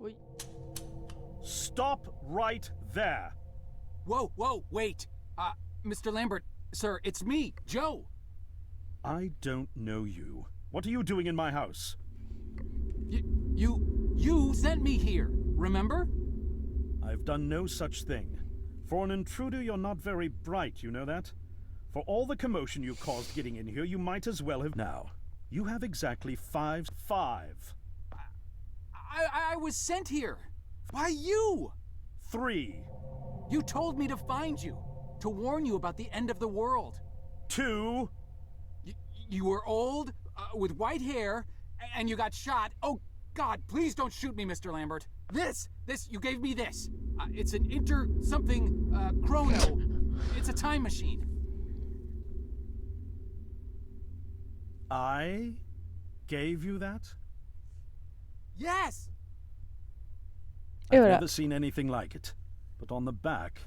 Oui. Stop right there! Whoa, wait! Mr. Lambert, sir, it's me, Joe! I don't know you. What are you doing in my house? You sent me here, remember? I've done no such thing. For an intruder, you're not very bright, you know that? For all the commotion you caused getting in here, you might as well have... Now, you have exactly five. I was sent here. By you! 3. You told me to find you, to warn you about the end of the world. 2. You were old, with white hair, and you got shot. Oh, God, please don't shoot me, Mr. Lambert. You gave me this. It's an chrono. It's a time machine. I gave you that? Yes! I've never seen anything like it. But on the back,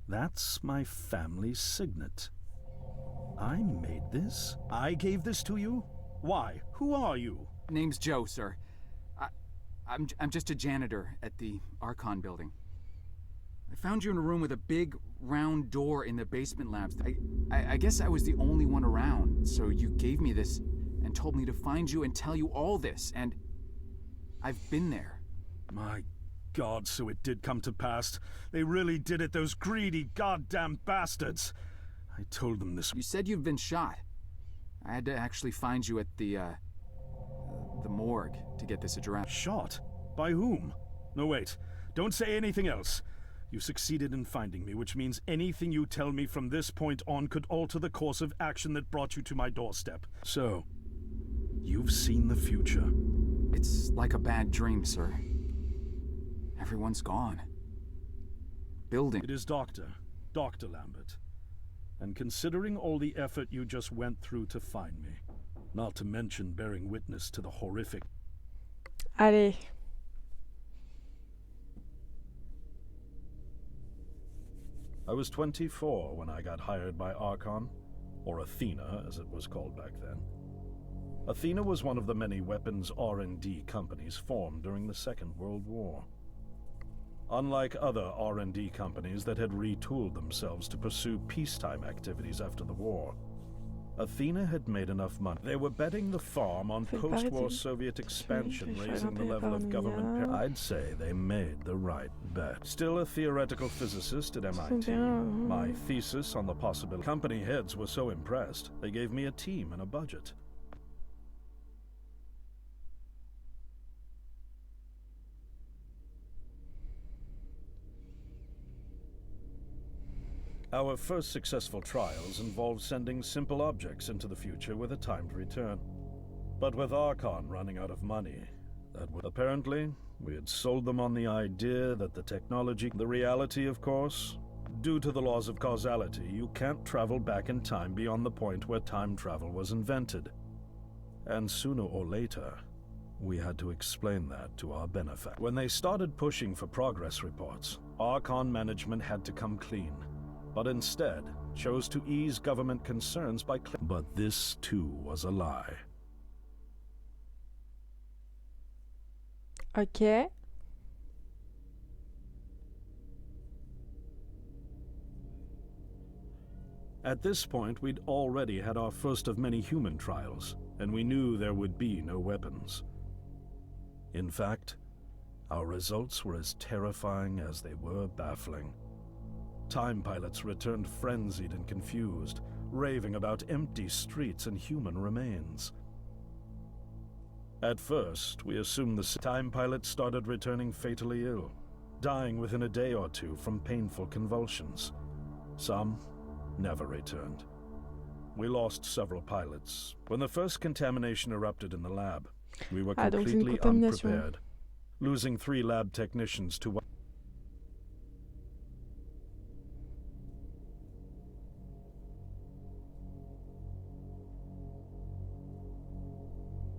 that's my family's signet. I made this? I gave this to you? Why? Who are you? Name's Joe, sir. I'm just a janitor at the Archon building. I found you in a room with a big, round door in the basement labs. I guess I was the only one around, so you gave me this and told me to find you and tell you all this, and I've been there. My God, so it did come to pass. They really did it, those greedy goddamn bastards. I told them this. You said you've been shot. I had to actually find you at the morgue to get this address. Shot? By whom? No, wait. Don't say anything else. You succeeded in finding me, which means anything you tell me from this point on could alter the course of action that brought you to my doorstep. So, you've seen the future. It's like a bad dream, sir. Everyone's gone. Building. It is Dr. Lambert. And considering all the effort you just went through to find me, not to mention bearing witness to the horrific... Allez. I was 24 when I got hired by Archon, or Athena as it was called back then. Athena was one of the many weapons R&D companies formed during the Second World War. Unlike other R&D companies that had retooled themselves to pursue peacetime activities after the war, Athena had made enough money. They were betting the farm on post-war Soviet expansion, raising the level of government. I'd say they made the right bet. Still a theoretical physicist at MIT, my thesis on the possibility. Company heads were so impressed, they gave me a team and a budget. Our first successful trials involved sending simple objects into the future with a timed return. But with Archon running out of money, apparently, we had sold them on the idea that the technology... The reality, of course, due to the laws of causality, you can't travel back in time beyond the point where time travel was invented. And sooner or later, we had to explain that to our benefactor. When they started pushing for progress reports, Archon management had to come clean. But instead, chose to ease government concerns by But this, too, was a lie. Ok. At this point, we'd already had our first of many human trials, and we knew there would be no weapons. In fact, our results were as terrifying as they were baffling. Time pilots returned frenzied and confused, raving about empty streets and human remains. At first, we assumed the time pilots started returning fatally ill, dying within a day or two from painful convulsions. Some never returned. We lost several pilots. When the first contamination erupted in the lab, we were completely unprepared, losing 3 lab technicians to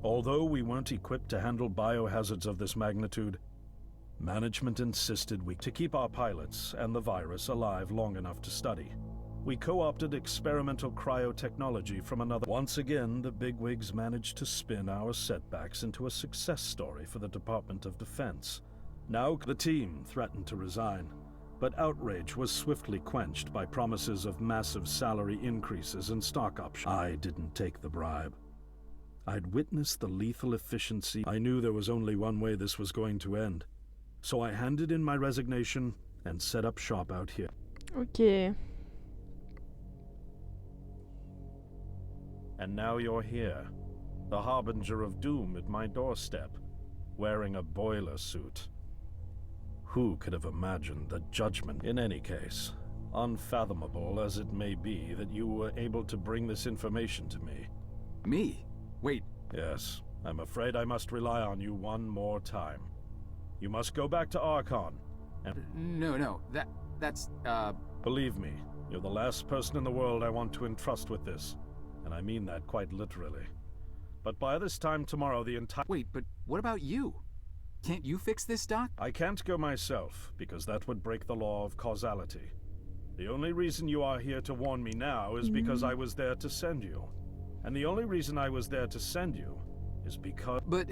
Although we weren't equipped to handle biohazards of this magnitude, management insisted to keep our pilots and the virus alive long enough to study. We co-opted experimental cryotechnology from another. Once again, the bigwigs managed to spin our setbacks into a success story for the Department of Defense, Now the team threatened to resign, but outrage was swiftly quenched by promises of massive salary increases and stock options. I didn't take the bribe. I'd witnessed the lethal efficiency. I knew there was only one way this was going to end. So I handed in my resignation and set up shop out here. Ok. And now you're here, the harbinger of doom at my doorstep, wearing a boiler suit. Who could have imagined the judgment? In any case, unfathomable as it may be that you were able to bring this information to me. Me? Wait. Yes, I'm afraid I must rely on you one more time. You must go back to Archon, and No, that's, believe me, you're the last person in the world I want to entrust with this, and I mean that quite literally. But by this time tomorrow, the entire— Wait, but what about you? Can't you fix this, Doc? I can't go myself, because that would break the law of causality. The only reason you are here to warn me now is because I was there to send you. And the only reason I was there to send you is because— But...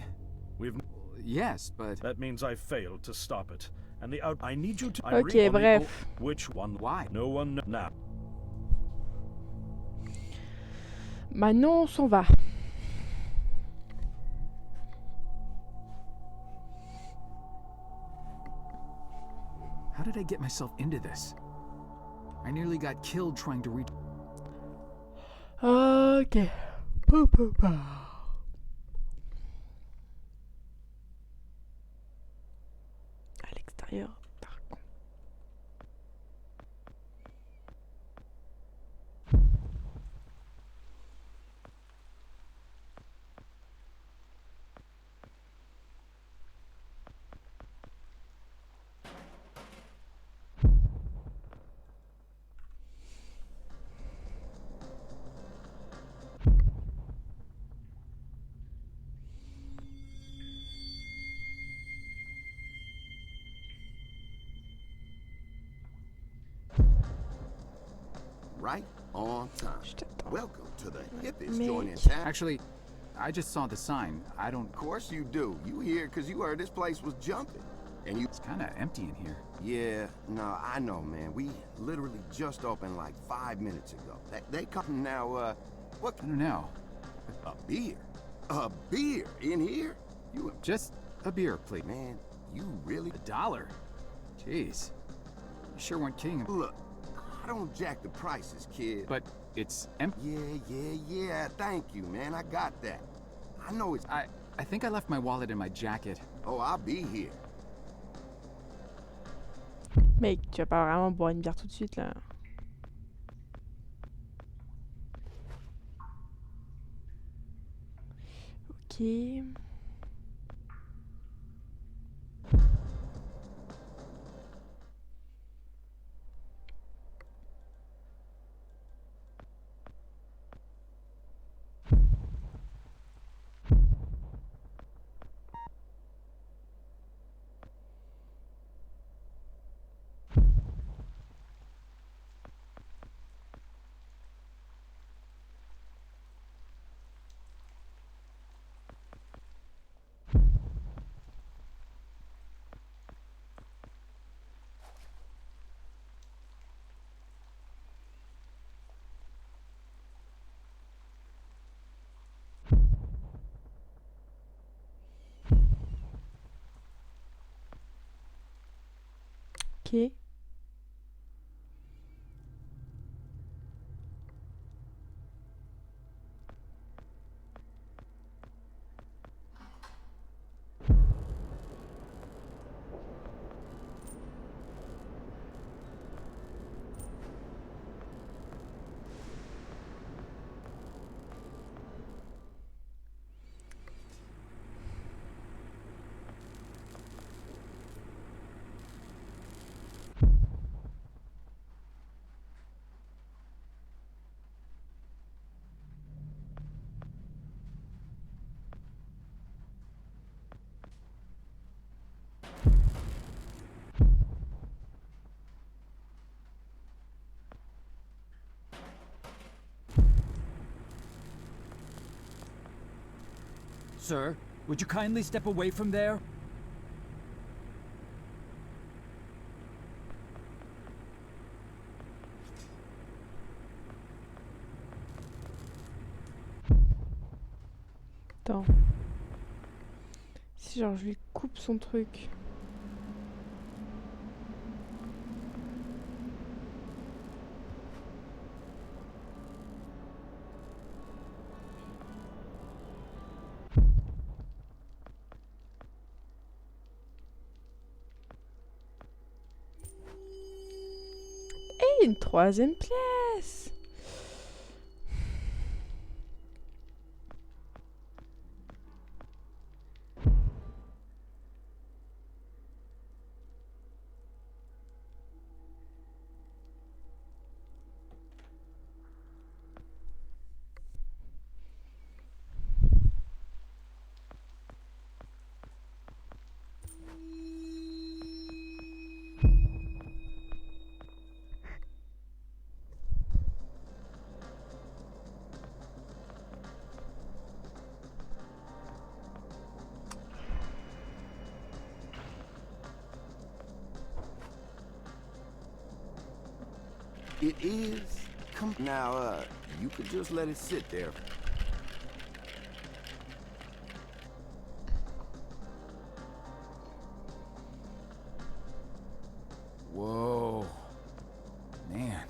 We've— Yes, but... That means I failed to stop it. And the I need you to— Ok, bref. Which one? Why? No one now. Maintenant, on s'en va. How did I get myself into this? I nearly got killed trying to reach... Ok. Pou, pou, pou. À l'extérieur. Right on time. Je t'attends. Welcome to the hippest Mec. joint in town. Actually, I just saw the sign. I don't... Of course you do. You here because you heard this place was jumping. And you... It's kind of empty in here. Yeah, no, I know, man. We literally just opened like 5 minutes ago. They come now, what? I don't know. A beer? A beer in here? You, Just a beer, please. man, you really... $1? Jeez. You sure weren't kidding. Look, I don't jack the prices, kid. But it's empty. Yeah, thank you, man. I got that. I know it's... I think I left my wallet in my jacket. Oh, I'll be here. Mec, tu vas pas vraiment boire une bière tout de suite là. Ok. Ok. Sir, would you kindly step away from there? Attends. Si genre je lui coupe son truc. Et une troisième pièce. It is? Come now, you could just let it sit there. Whoa. Man.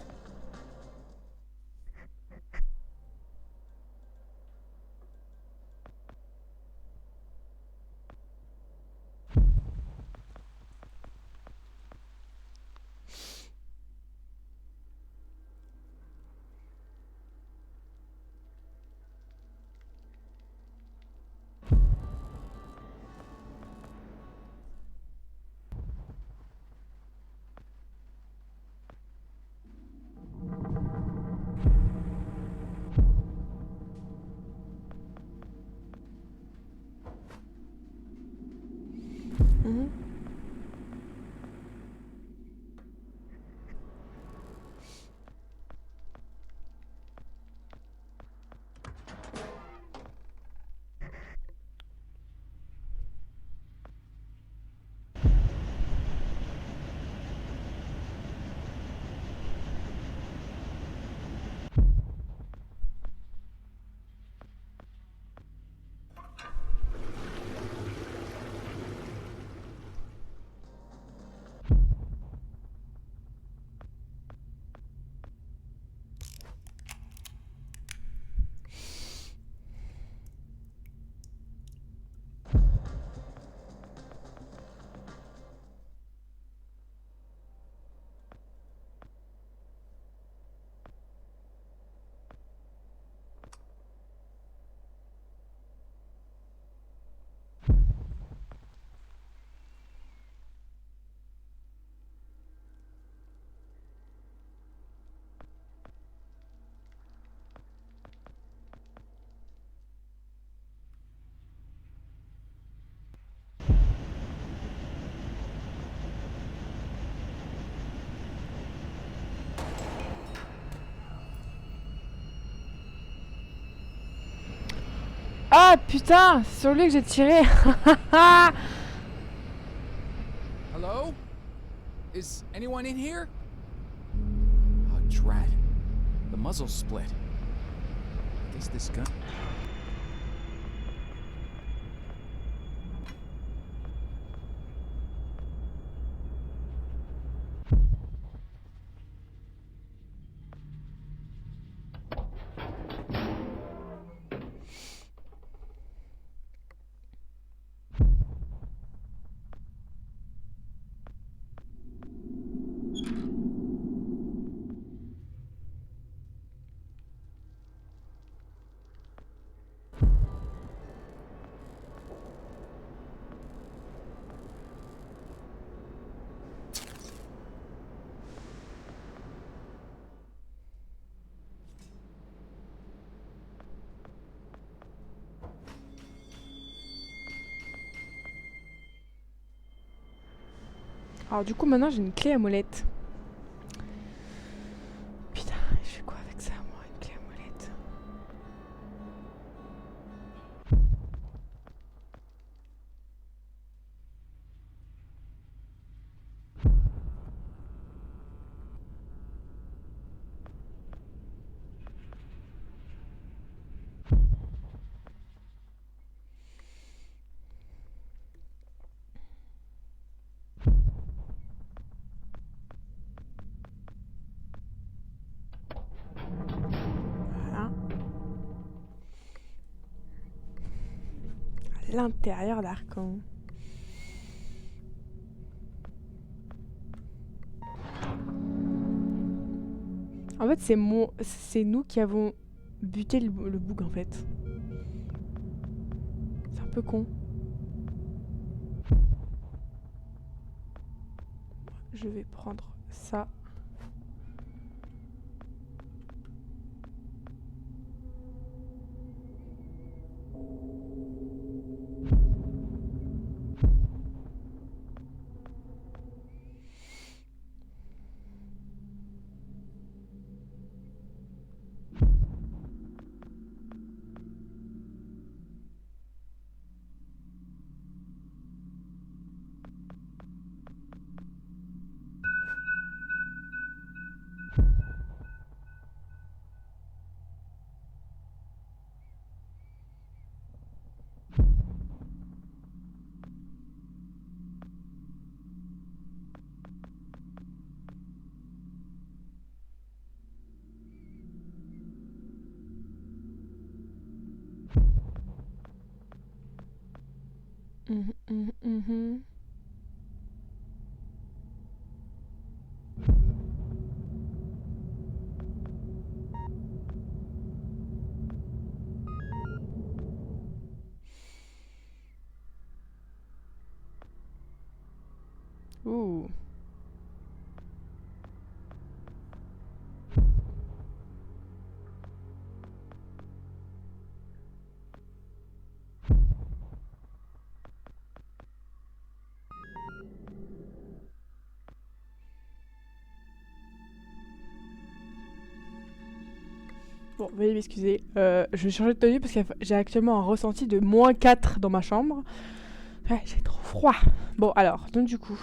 Mhm. Ah putain, c'est sur lui que j'ai tiré. Hello? Is anyone in here? Oh, drat. The muzzle's split. I guess this gun... Alors du coup maintenant j'ai une clé à molette. Putain, je fais quoi avec ça moi, une clé à molette? l'intérieur d'Arkham. En fait, c'est nous qui avons buté le bug en fait. C'est un peu con. Je vais prendre ça. Mhm. Ouh. Bon, veuillez m'excuser. Je vais changer de tenue parce que j'ai actuellement un ressenti de -4 dans ma chambre. Ouais, j'ai trop froid. Bon, alors, donc du coup...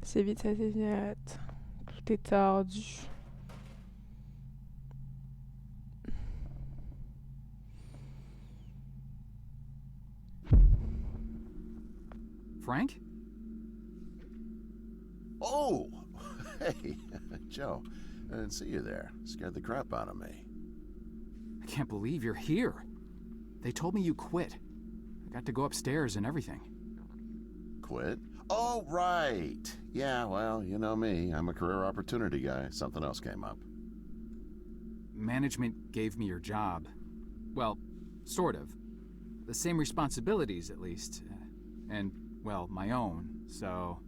C'est vite, ça c'est net. Tout est tordu. Frank? Oh! Hey, Joe. I didn't see you there. Scared the crap out of me. I can't believe you're here. They told me you quit. I got to go upstairs and everything. Quit? Oh, right. Yeah, well, you know me. I'm a career opportunity guy. Something else came up. Management gave me your job. Well, sort of. The same responsibilities, at least. And, well, my own, so...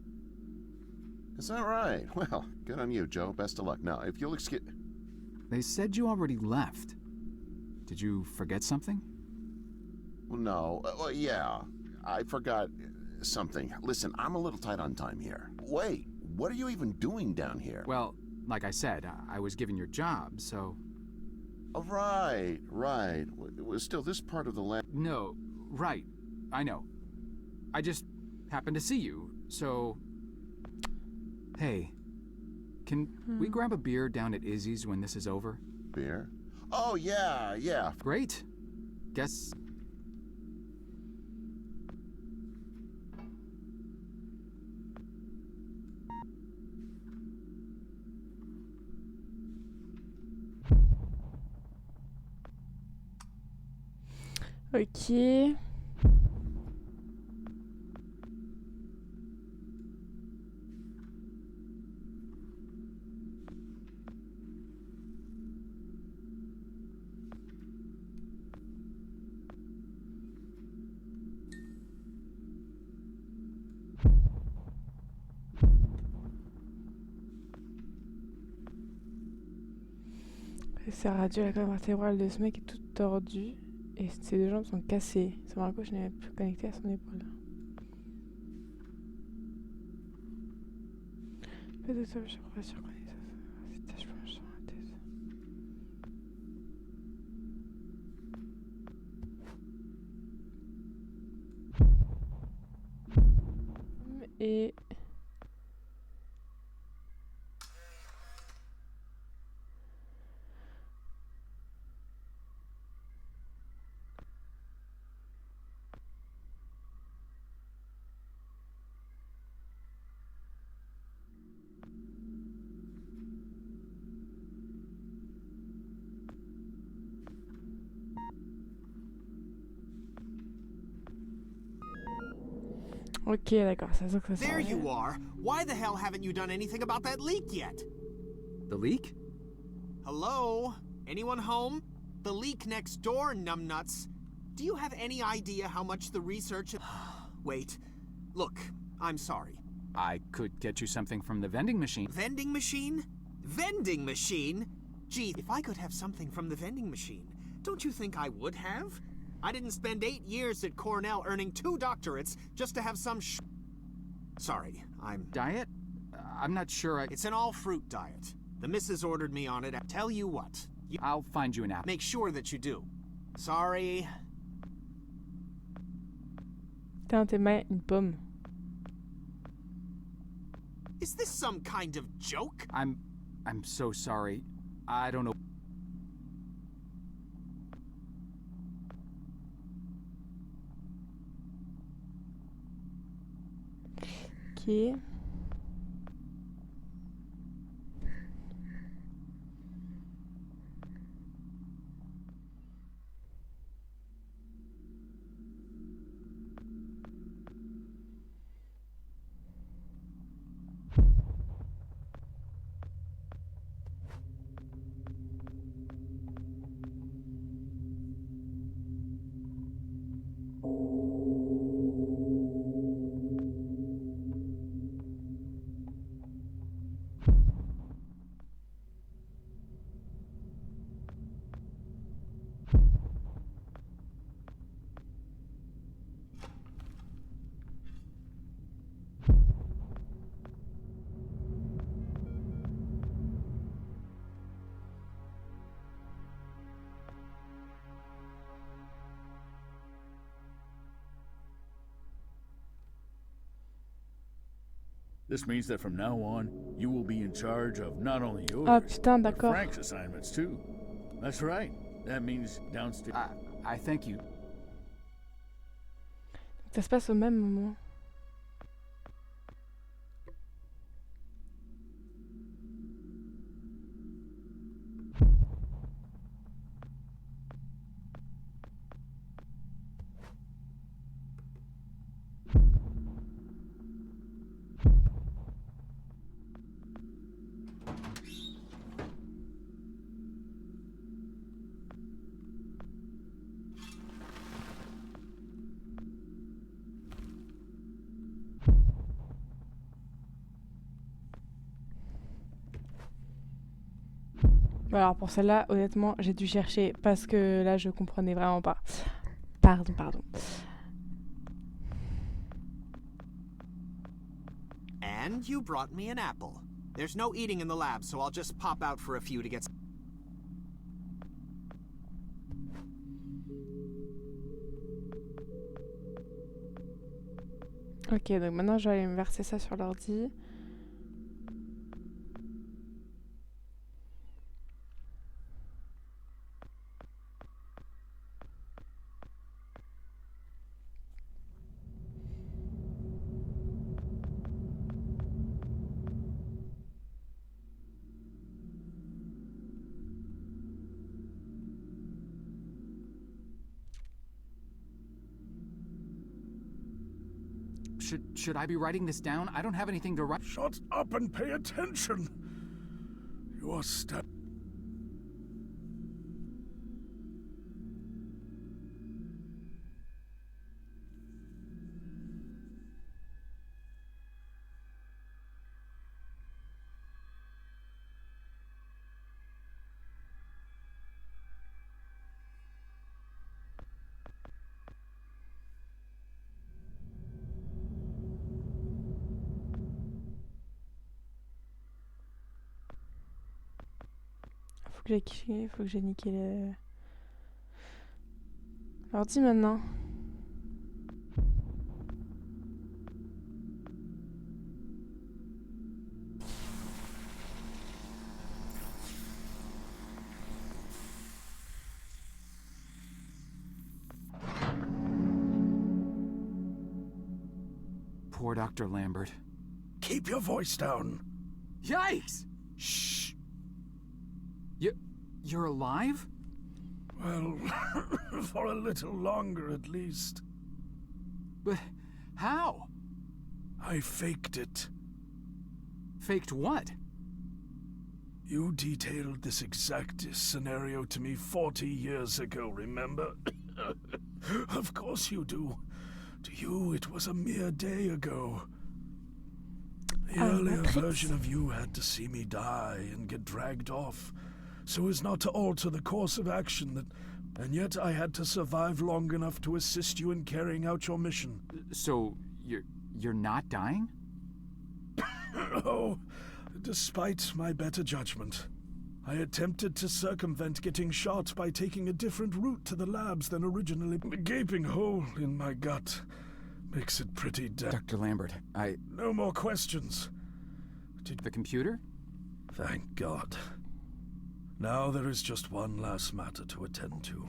Is that right? Well, good on you, Joe. Best of luck. Now, if you'll excuse... They said you already left. Did you forget something? Well, no. Well, yeah. I forgot something. Listen, I'm a little tight on time here. Wait, what are you even doing down here? Well, like I said, I was given your job, so... Oh, right. It was still this part of the land... No, right. I know. I just happened to see you, so... Hey, can we grab a beer down at Izzy's when this is over? Beer? Oh, yeah. Great. Guess... Ok. C'est radio, la colonne vertébrale de ce mec est toute tordue et ses deux jambes sont cassées. Son bras gauche n'est plus connecté à son épaule. Pas de je crois sur cette tache blanche sur la tête. Et... Ok, d'accord, c'est ça que ça There sent. you are. Why the hell haven't you done anything about that leak yet? The leak? Hello? Anyone home? The leak next door, numbnuts. Do you have any idea how much the research... Wait. Look, I'm sorry. I could get you something from the vending machine. Vending machine? Vending machine? Gee, if I could have something from the vending machine, don't you think I would have? I didn't spend 8 years at Cornell earning 2 doctorates just to have some Sorry, I'm... Diet? I'm not sure I... It's an all-fruit diet. The missus ordered me on it. Tell you what. I'll find you an apple. Make sure that you do. Sorry. T'as dans tes mains une pomme. Is this some kind of joke? I'm so sorry. I don't know. Ok. This means that from now on, you will be in charge of not only yours, Ah putain, but d'accord. Frank's assignments too. That's right. That means downstairs. I thank you. Ça se passe au même moment. Alors pour celle-là, honnêtement, j'ai dû chercher parce que là, je comprenais vraiment pas. Pardon. And you brought me an apple. There's no eating in the lab, so I'll just pop out for a few to get... Ok, donc maintenant, je vais aller me verser ça sur l'ordi. Should I be writing this down? I don't have anything to write. Shut up and pay attention. You are Faut que j'ai niqué l'ordi maintenant. Poor Dr. Lambert. Keep your voice down. Yikes! Shh. You're alive? Well, for a little longer at least. But how? I faked it. Faked what? You detailed this exact scenario to me 40 years ago, remember? Of course you do. To you, it was a mere day ago. The earlier Matrix. version of you had to see me die and get dragged off, so as not to alter the course of action that... And yet I had to survive long enough to assist you in carrying out your mission. So, you're not dying? Oh, despite my better judgment, I attempted to circumvent getting shot by taking a different route to the labs than originally. The gaping hole in my gut makes it pretty Dr. Lambert, No more questions. The computer? Thank God. Now there is just one last matter to attend to.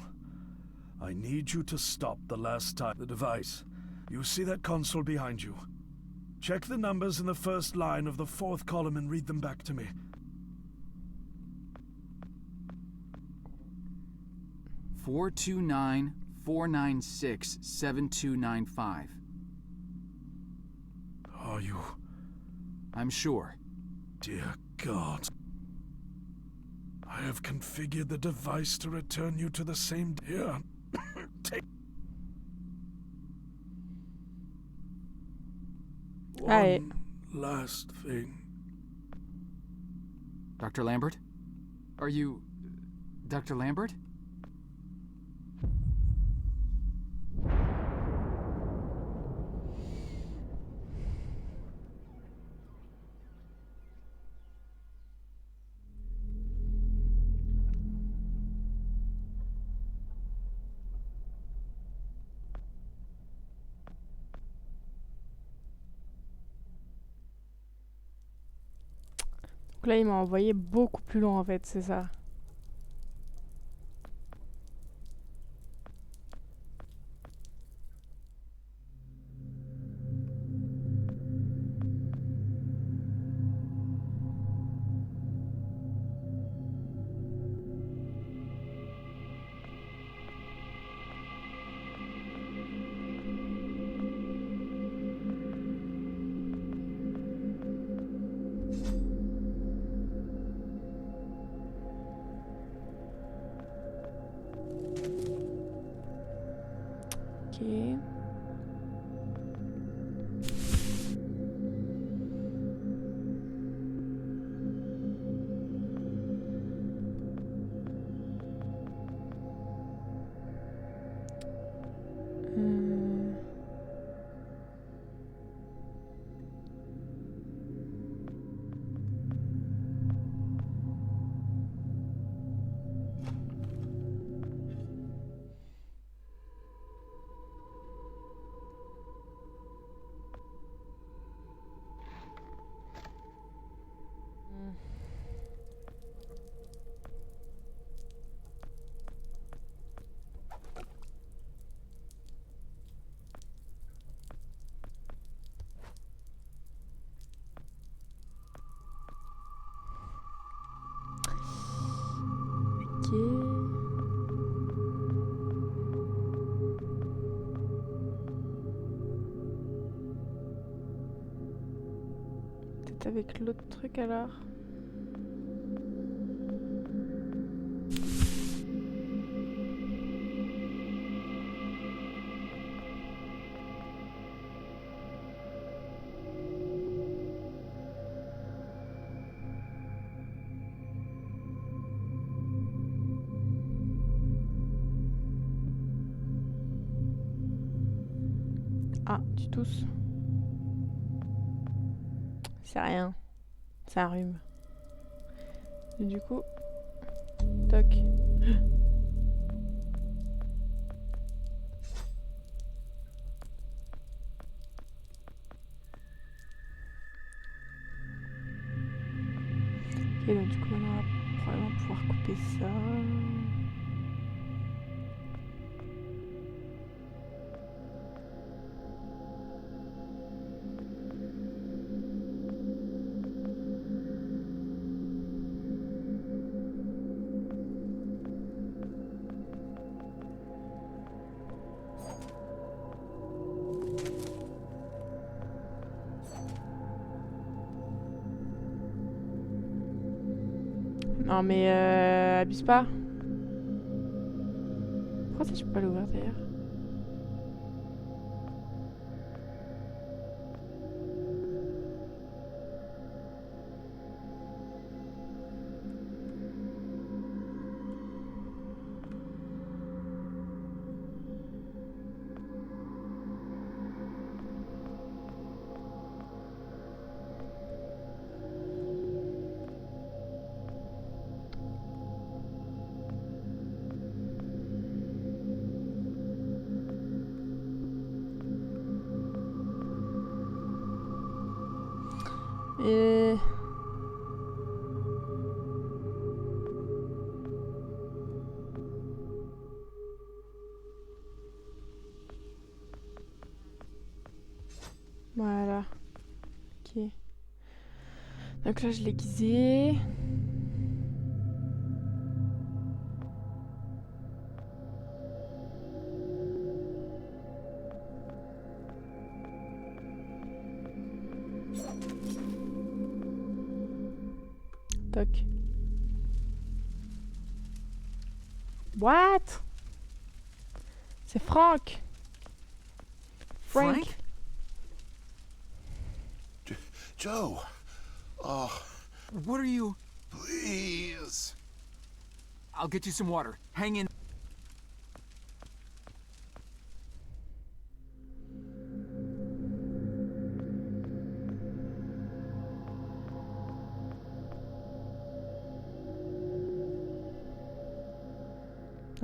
I need you to stop the last time the device. You see that console behind you? Check the numbers in the first line of the fourth column and read them back to me. 429-496-7295. Are you... I'm sure. Dear God. I have configured the device to return you to the same... Here. Take... Aye. One last thing. Dr. Lambert? Are you... Dr. Lambert? Donc là, il m'a envoyé beaucoup plus loin en fait, c'est ça. Ok. Hmm. Ok. Peut-être avec l'autre truc alors. Ah, tu tousses. C'est rien. C'est un rhume. Et du coup... Toc. Ok, donc du coup on va probablement pouvoir couper ça. Non mais abuse pas. Pourquoi ça je peux pas l'ouvrir d'ailleurs? Et... Voilà. Ok. Donc là, je l'ai aiguisé. Toc. What? C'est Frank. Frank. Joe! Oh, What are you? please! I'll get you some water. Hang in.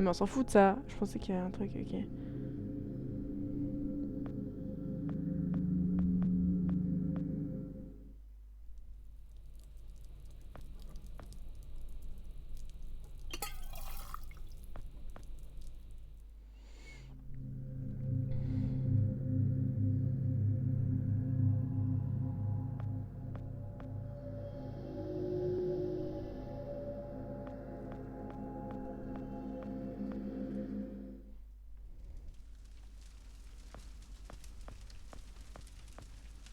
Non mais on s'en fout de ça. Je pensais qu'il y avait un truc, ok.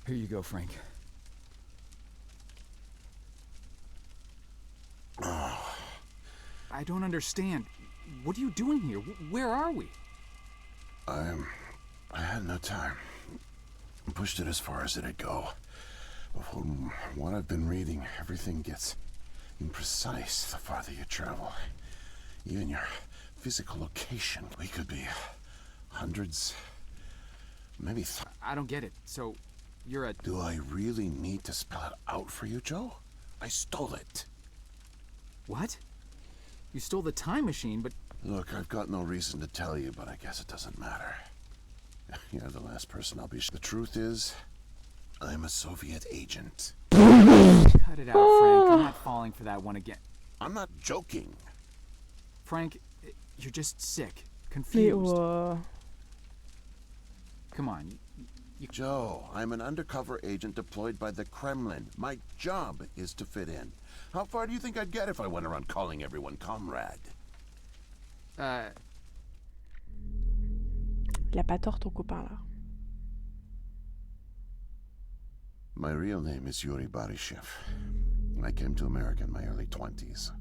Here you go, Frank. I don't understand. What are you doing here? Where are we? I had no time. Pushed it as far as it'd go. From what I've been reading, everything gets imprecise the farther you travel. Even your physical location. We could be hundreds, maybe I don't get it. So, you're a... Do I really need to spell it out for you, Joe? I stole it. What? You stole the time machine, but... Look, I've got no reason to tell you, but I guess it doesn't matter. You're the last person I'll be... The truth is, I'm a Soviet agent. Cut it out, Frank. I'm not falling for that one again. I'm not joking. Frank, you're just sick. Mais Confused. oh. Come on. Joe, I'm an undercover agent deployed by the Kremlin. My job is to fit in. How far do you think I'd get if I went around calling everyone comrade? Il a pas tort ton copain là. My real name is Yuri Barishev. I came to America in my early 20s.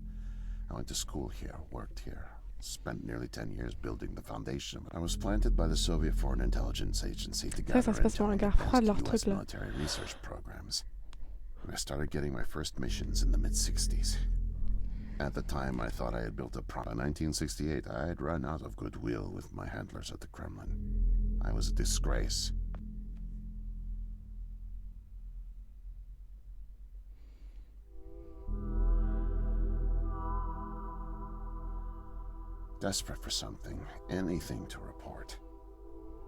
I went to school here, worked here, spent nearly 10 years building the foundation. I was planted by the Soviet Foreign Intelligence Agency to gather Ça se passe sur intel un on gars advanced froid de leur US truc là. military research programs. And I started getting my first missions in the mid-60s. At the time, I thought I had built a By 1968, I had run out of goodwill with my handlers at the Kremlin. I was a disgrace. Desperate for something, anything to report.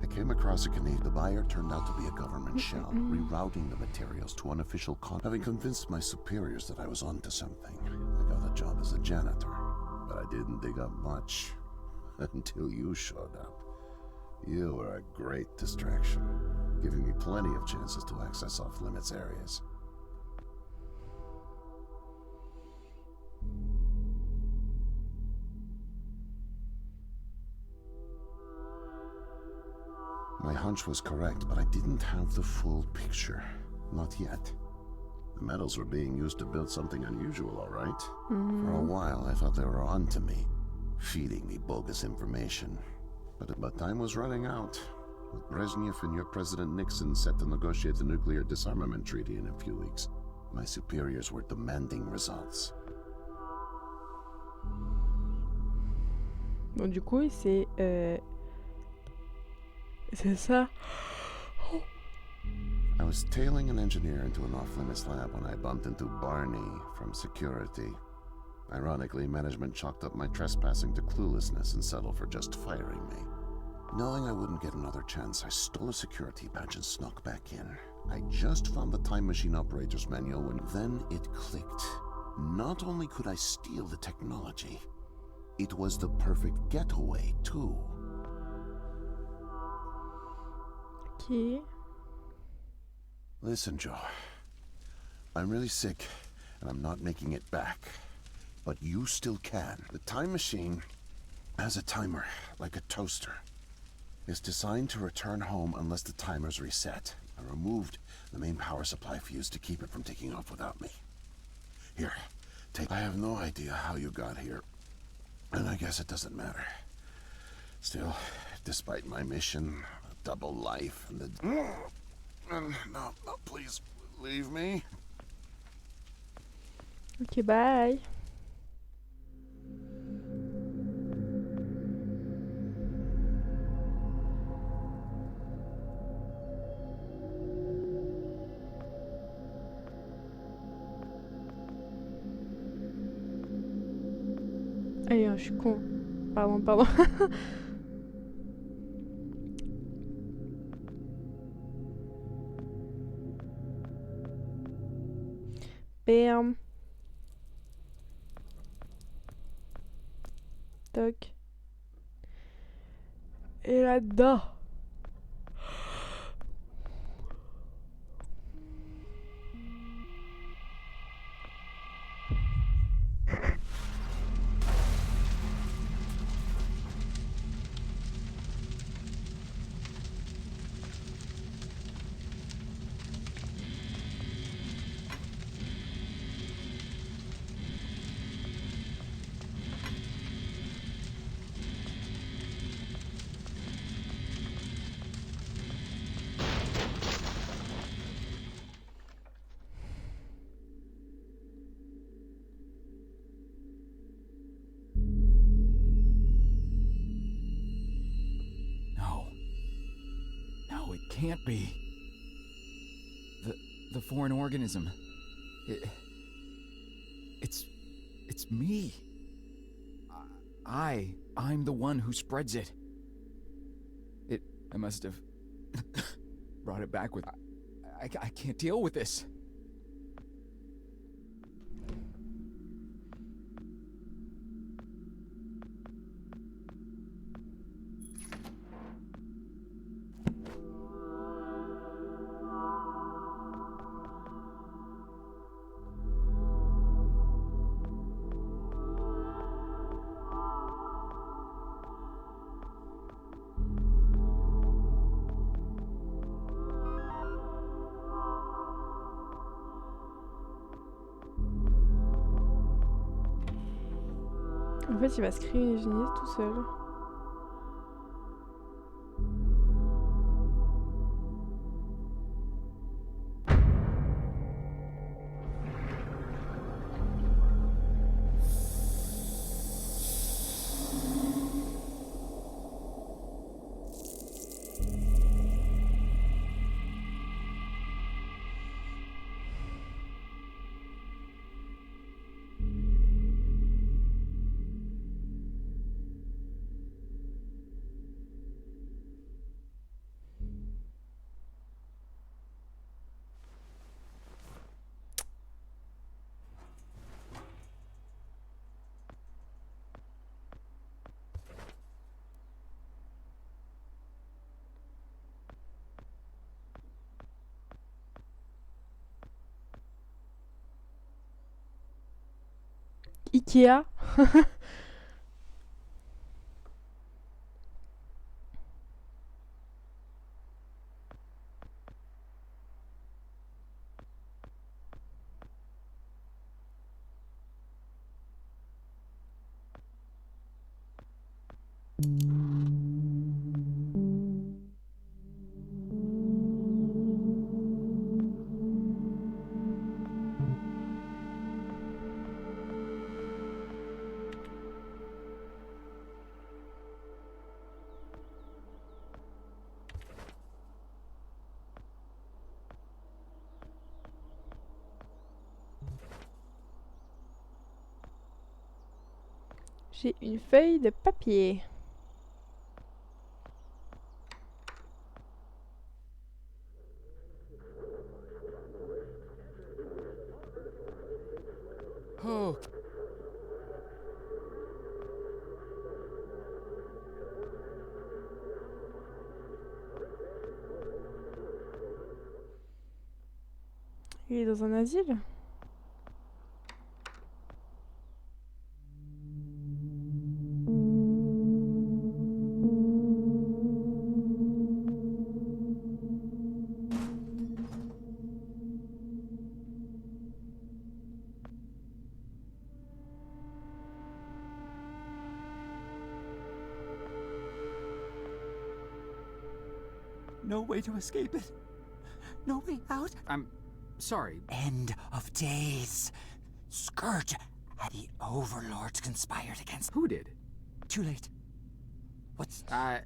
I came across a Canadian. The buyer turned out to be a government shell, rerouting the materials to unofficial Having convinced my superiors that I was onto something, I got a job as a janitor. But I didn't dig up much until you showed up. You were a great distraction, giving me plenty of chances to access off-limits areas. My hunch was correct, but I didn't have the full picture. Not yet. The metals were being used to build something unusual, all right? For a while, I thought they were on to me, feeding me bogus information. But time was running out. With Brezhnev and your President Nixon set to negotiate the nuclear disarmament treaty in a few weeks, my superiors were demanding results. Bon, du coup, c'est ça. I was tailing an engineer into an off-limits lab when I bumped into Barney from security. Ironically, management chalked up my trespassing to cluelessness and settled for just firing me. Knowing I wouldn't get another chance, I stole a security badge and snuck back in. I just found the time machine operator's manual when then it clicked. Not only could I steal the technology, it was the perfect getaway, too. Ok. Listen, Joe. I'm really sick, and I'm not making it back. But you still can. The time machine has a timer, like a toaster. It's designed to return home unless the timer's reset. I removed the main power supply fuse to keep it from taking off without me. Here, take. I have no idea how you got here, and I guess it doesn't matter. Still, despite my mission, a double life, and the... No, please, leave me. Ok, bye. Allez, je suis con. Pardon. Bam. Toc. Et là-dedans. No, it can't be. The foreign organism. It's me. I'm the one who spreads it. I must have brought it back with... I can't deal with this. En fait, il va se créer une génisse tout seul. Ikea. J'ai une feuille de papier. Oh. Il est dans un asile? No way to escape it. No way out. I'm sorry. End of days. Scourge. The overlords conspired against. Who did? Too late. What's Okay.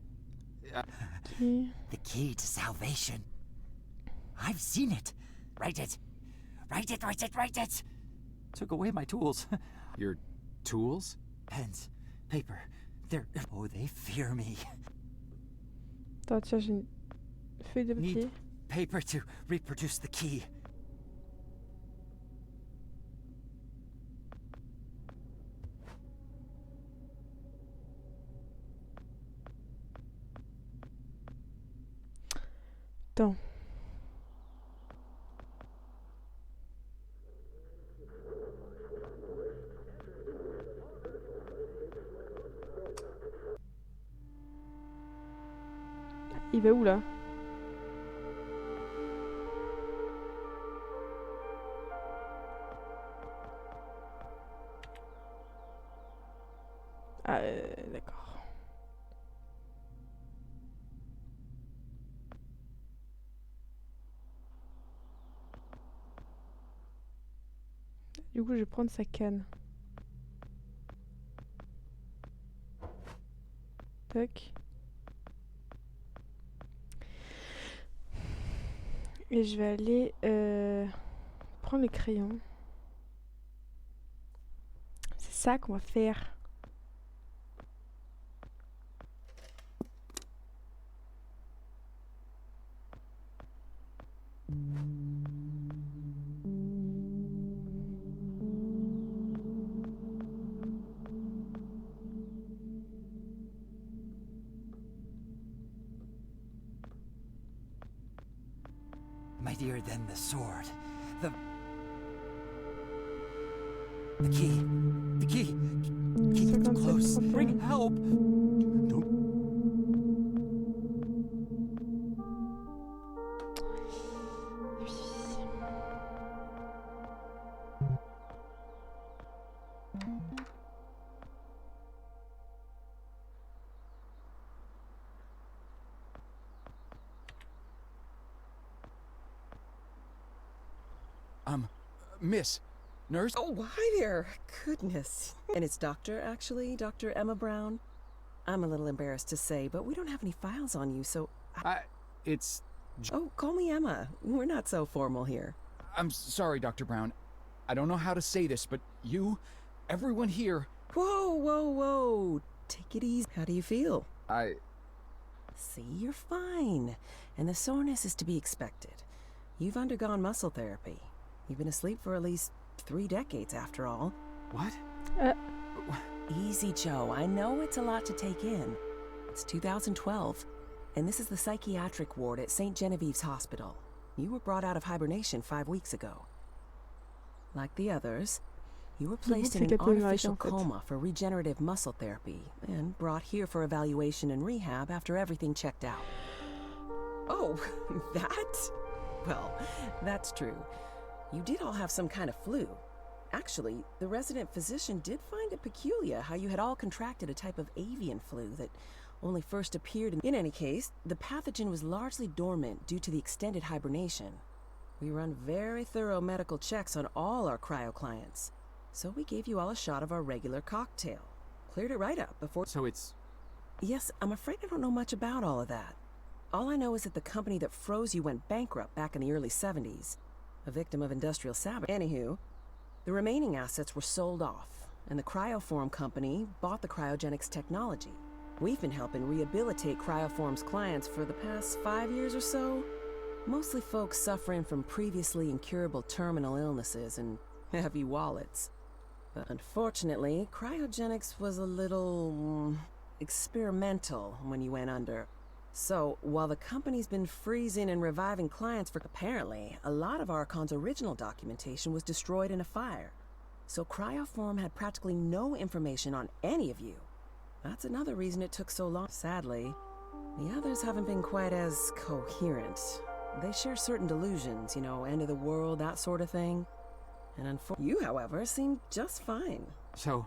the key to salvation? I've seen it. Write it. Write it, write it, write it. Took away my tools. Your tools? Pens, paper. Oh, they fear me. Attends, tiens, j'ai une feuille de papier. Need paper to reproduce the key. Attends. Il va où là? Ah, d'accord. Du coup, je vais prendre sa canne. Tac. Et je vais aller prendre les crayons. C'est ça qu'on va faire. Mightier than the sword. The key. The key. Keep it 57, close. 31. Bring help. Don't. Miss. Nurse? Oh, hi there. Goodness. And it's Doctor, actually? Dr. Emma Brown? I'm a little embarrassed to say, but we don't have any files on you, so... It's... Oh, call me Emma. We're not so formal here. I'm sorry, Dr. Brown. I don't know how to say this, but you, everyone here... Whoa, whoa, whoa. Take it easy. How do you feel? See, you're fine. And the soreness is to be expected. You've undergone muscle therapy. You've been asleep for at least 3 decades, after all. What? Easy, Joe. I know it's a lot to take in. It's 2012, and this is the psychiatric ward at St. Genevieve's Hospital. You were brought out of hibernation 5 weeks ago. Like the others, you were placed in an artificial coma for regenerative muscle therapy and brought here for evaluation and rehab after everything checked out. Oh, that? Well, that's true. You did all have some kind of flu. Actually, the resident physician did find it peculiar how you had all contracted a type of avian flu that only first appeared in any case, the pathogen was largely dormant due to the extended hibernation. We run very thorough medical checks on all our cryo clients, so we gave you all a shot of our regular cocktail. Cleared it right up before... So it's... Yes, I'm afraid I don't know much about all of that. All I know is that the company that froze you went bankrupt back in the early 70s. A victim of industrial sabotage. Anywho, the remaining assets were sold off, and the Cryoform company bought the cryogenics technology. We've been helping rehabilitate Cryoform's clients for the past 5 years or so. Mostly folks suffering from previously incurable terminal illnesses and heavy wallets. But unfortunately, cryogenics was a little... experimental when you went under. So, while the company's been freezing and reviving clients for... Apparently, a lot of Archon's original documentation was destroyed in a fire. So Cryoform had practically no information on any of you. That's another reason it took so long. Sadly, the others haven't been quite as coherent. They share certain delusions, you know, end of the world, that sort of thing. And you, however, seem just fine. So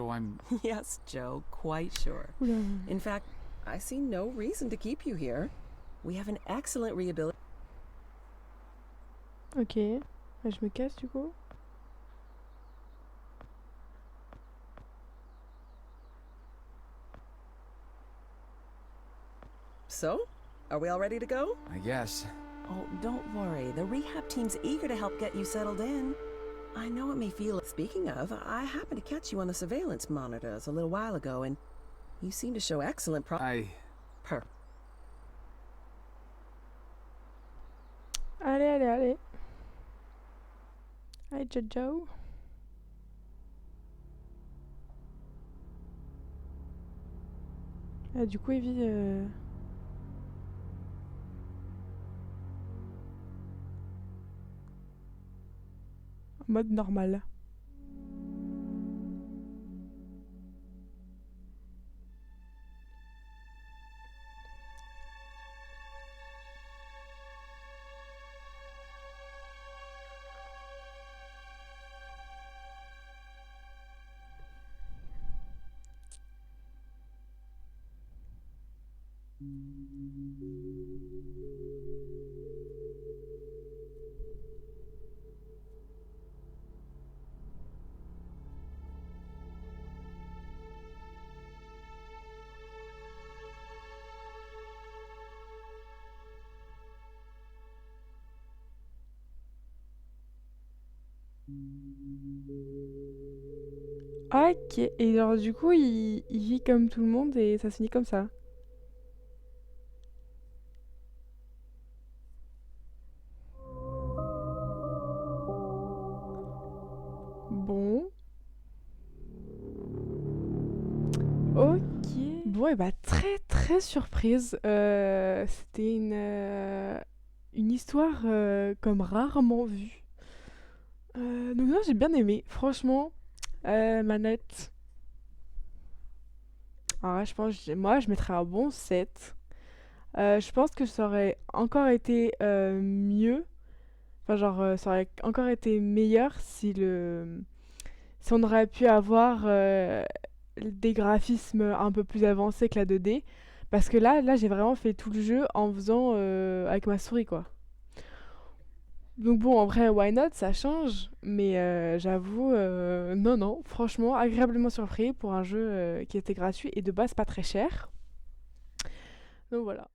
I'm... Yes, Joe, quite sure. In fact, I see no reason to keep you here. We have an excellent rehabilitation. Ok, je me casse du coup. So, are we all ready to go? I guess. Oh, don't worry. The rehab team's eager to help get you settled in. I know it may feel... Speaking of, I happened to catch you on the surveillance monitors a little while ago, and you seem to show excellent Allez, allez. Allez, Jojo. Ah, du coup, Evie... en mode normal. Ok, et genre du coup il vit comme tout le monde et ça se finit comme ça. Bon. Ok. Bon et bah très surprise. C'était une histoire comme rarement vue. Donc non j'ai bien aimé, franchement. Manette. Alors là, je pense, moi, je mettrais un bon 7. Je pense que ça aurait encore été mieux. Enfin, genre, ça aurait encore été meilleur si on aurait pu avoir des graphismes un peu plus avancés que la 2D. Parce que là j'ai vraiment fait tout le jeu en faisant avec ma souris, quoi. Donc bon, en vrai, why not, ça change, mais j'avoue, non, franchement, agréablement surpris pour un jeu qui était gratuit et de base pas très cher. Donc voilà.